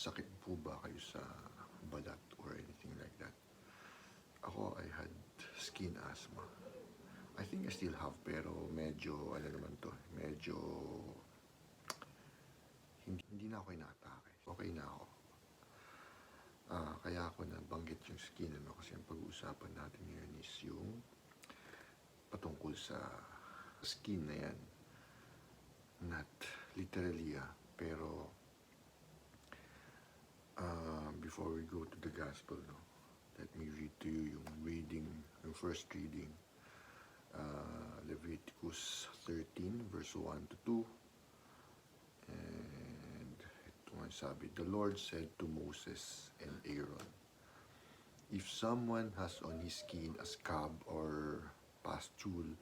sakit po ba kayo sa balat or anything like that? Ako, I had skin asthma. I think I still have, pero medyo, ano naman to, medyo, hindi na ako inaatake. Okay na ako. Kaya ako nabanggit yung skin, kasi ang pag-uusapan natin ngayon is yung patungkol sa skin na yan. Not literally, pero before we go to the gospel, let me read to you yung first reading, Leviticus 13 verse 1 to 2. And ito nga sabi, the Lord said to Moses and Aaron, if someone has on his skin a scab or pustule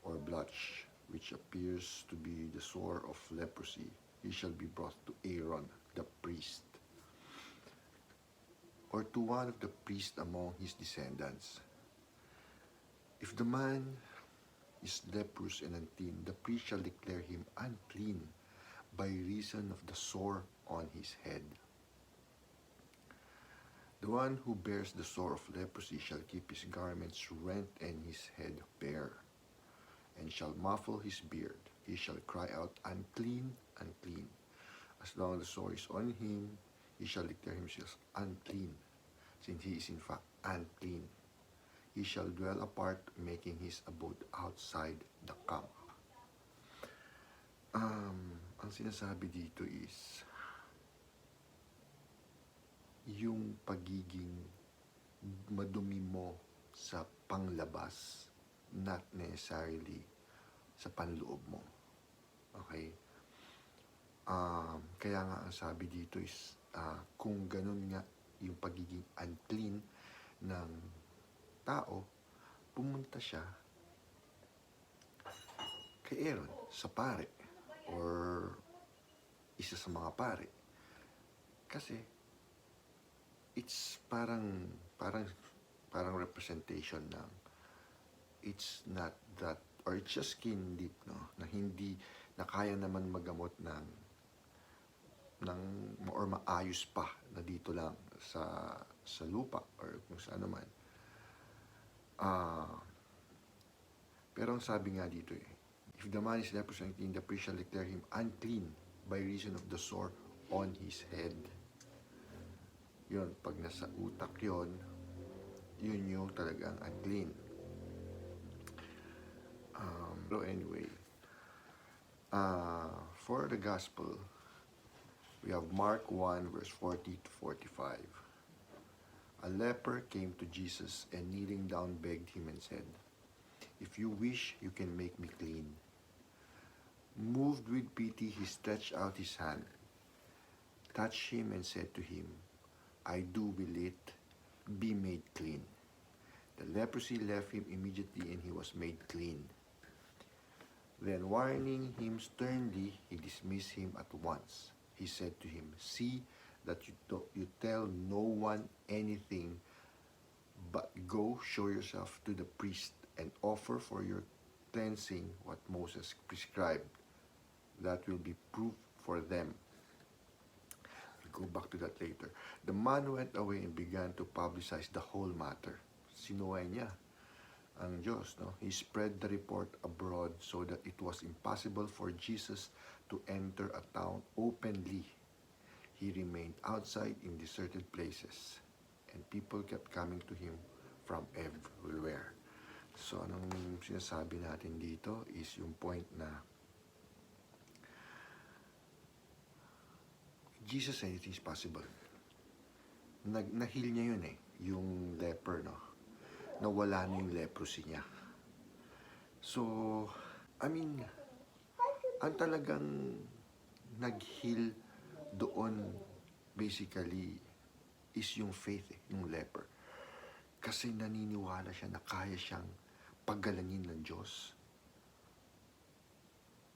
or blotch, which appears to be the sore of leprosy, he shall be brought to Aaron the priest, or to one of the priests among his descendants. If the man is leprous and unclean, the priest shall declare him unclean by reason of the sore on his head. The one who bears the sore of leprosy shall keep his garments rent and his head bare, and shall muffle his beard. He shall cry out, unclean, unclean. As long as the sore is on him, he shall declare himself unclean, since he is in fact unclean. He shall dwell apart, making his abode outside the camp. Ang sinasabi dito is yung pagiging madumi mo sa panglabas, not necessarily sa panloob mo. Okay? Kaya nga ang sabi dito is kung ganun nga yung pagiging unclean ng tao, pumunta siya kay Aaron, sa pare, or isa sa mga pare. Kasi it's parang representation ng it's not that, or it's just skin deep, na hindi, na kaya naman magamot ng or maayos pa na dito lang sa lupa or kung saan naman. Pero ang sabi nga dito if the man is leprous and unclean, the priest shall declare him unclean by reason of the sore on his head. Yun, pag nasa utak yun yung talagang unclean. So anyway, for the gospel, we have Mark 1 verse 40 to 45. A leper came to Jesus and kneeling down begged him and said, if you wish, you can make me clean. Moved with pity, he stretched out his hand, touched him and said to him, I do will it, be made clean. The leprosy left him immediately and he was made clean. Then warning him sternly, he dismissed him at once. He said to him, see that you tell no one anything, but go show yourself to the priest and offer for your cleansing what Moses prescribed. That will be proof for them. We'll go back to that later. The man went away and began to publicize the whole matter. Sinuway niya ang Diyos, He spread the report abroad so that it was impossible for Jesus to enter a town openly. He remained outside in deserted places, and people kept coming to him from everywhere. So, anong sinasabi natin dito is yung point na Jesus said it is possible. Nahil niya yun yung leper, nawala na yung leprosy niya. So, ang talagang nag-heal doon basically is yung faith ng leper. Kasi naniniwala siya na kaya siyang paggalangin ng Diyos.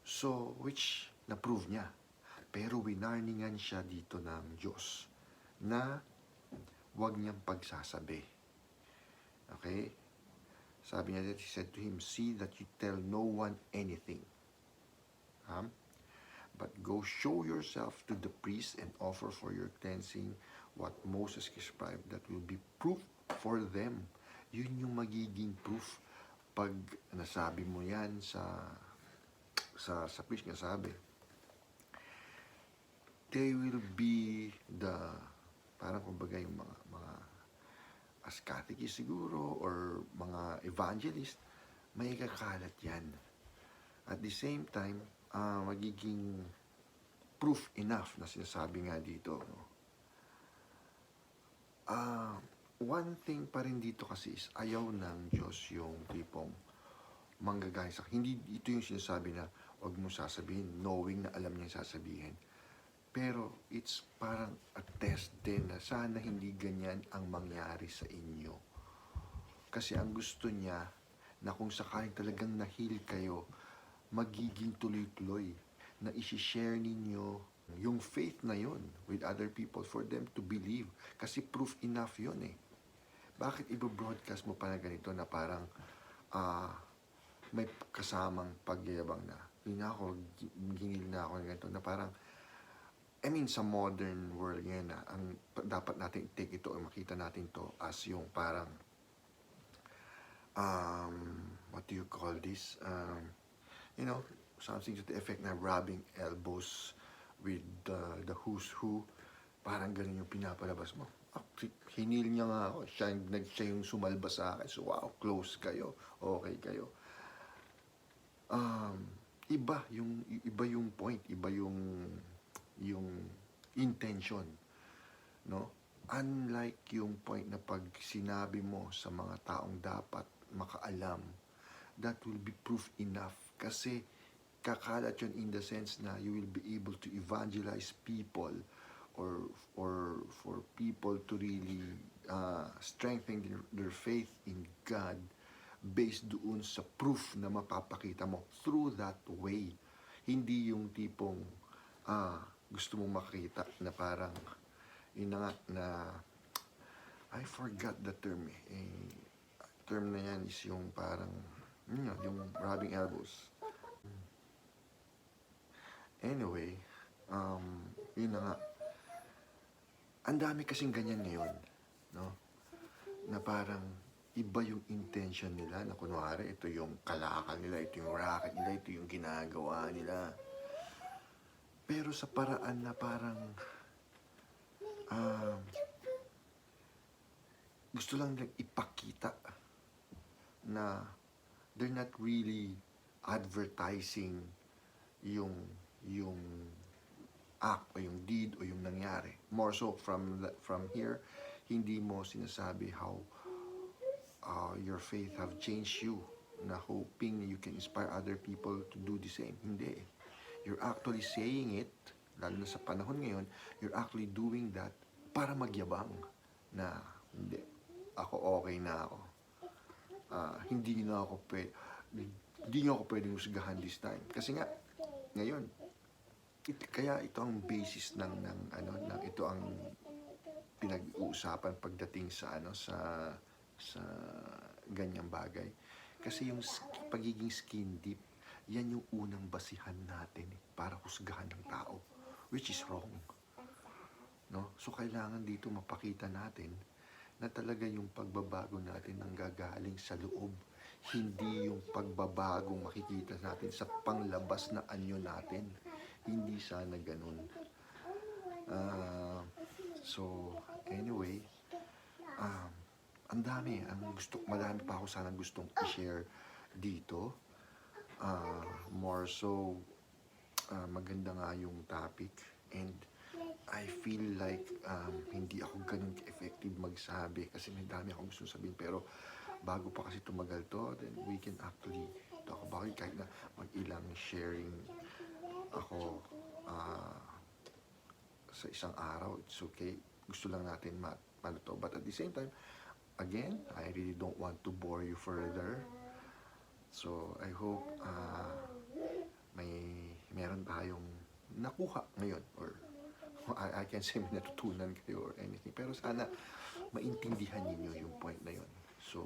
So, which na-prove niya. Pero winarningan siya dito ng Diyos na huwag niyang pagsasabi. Okay? Sabi niya that he said to him, see that you tell no one anything. But go show yourself to the priest and offer for your cleansing what Moses prescribed, that will be proof for them. Yun yung magiging proof. Pag nasabi mo yan sa priest, nga sabi, they will be the, parang kumbaga yung mga as catechist siguro, or mga evangelist, may kakalat yan. At the same time, magiging proof enough na sinasabi nga dito. No? One thing pa rin dito kasi is ayaw ng Diyos yung tipong manggagaya sa hindi ito yung sinasabi na wag mo sasabihin, knowing na alam niya sasabihin. Pero it's parang a test din na sana hindi ganyan ang mangyari sa inyo. Kasi ang gusto niya na kung sakaling talagang nahil kayo, magiging tuloy-tuloy na isi-share ninyo yung faith na yon with other people for them to believe. Kasi proof enough yon eh. Bakit i-broadcast mo pa na ganito na parang may kasamang pagyayabang na ginil na ako ng ganito na parang sa modern world ngayon na ang dapat natin take ito o makita natin to as yung parang what do you call this? Something to the effect na rubbing elbows with the who's who. Parang ganun yung pinapalabas mo. Hinil niya nga ako. Siya yung sumalba sa akin. So, wow, close kayo. Okay kayo. Iba yung point. Iba yung intention. No? Unlike yung point na pag sinabi mo sa mga taong dapat makaalam, that will be proof enough. Kasi kakalat yun in the sense na you will be able to evangelize people or for people to really strengthen their faith in God based doon sa proof na mapapakita mo through that way. Hindi yung tipong gusto mong makita na parang na I forgot the term term na yan is yung parang yung rubbing elbows. Anyway, yun na nga. Ang dami kasing ganyan ngayon, no? Na parang iba yung intention nila na kunwari ito yung kalakal nila, ito yung racket nila, ito yung ginagawa nila. Pero sa paraan na parang gusto lang ipakita na they're not really advertising yung act o yung deed o yung nangyari. More so from here, hindi mo sinasabi how your faith have changed you, na hoping you can inspire other people to do the same. Hindi. You're actually saying it, lalo na sa panahon ngayon, you're actually doing that para magyabang na hindi, ako okay na ako. Hindi niyo ako pwedeng husgahan this time. Kasi nga, ngayon, kaya ito ang basis ng ito ang pinag-uusapan pagdating sa sa ganyang bagay. Kasi yung pagiging skin deep, yan yung unang basihan natin para husgahan ng tao, which is wrong. No? So kailangan dito mapakita natin na talaga yung pagbabago natin ang gagaling sa loob, hindi yung pagbabagong makikita natin sa panglabas na anyo natin. Hindi sana ganun. So, anyway, madami pa ako sanang gustong i-share dito. More so, maganda nga yung topic, and I feel like hindi ako ganun ka-effective magsabi kasi may dami akong gustong sabihin, pero bago pa kasi tumagal to, then we can actually talk about it kahit na mag-ilang sharing ako sa isang araw. It's okay. Gusto lang natin to. But at the same time, again, I really don't want to bore you further. So, I hope meron tayong nakuha ngayon, or I can say may natutunan kayo or anything. Pero sana maintindihan niyo yung point na yun. So,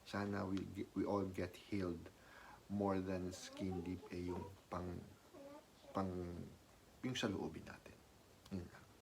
sana we all get healed more than skin deep, yung pang yung sa loobin natin. Yun lang.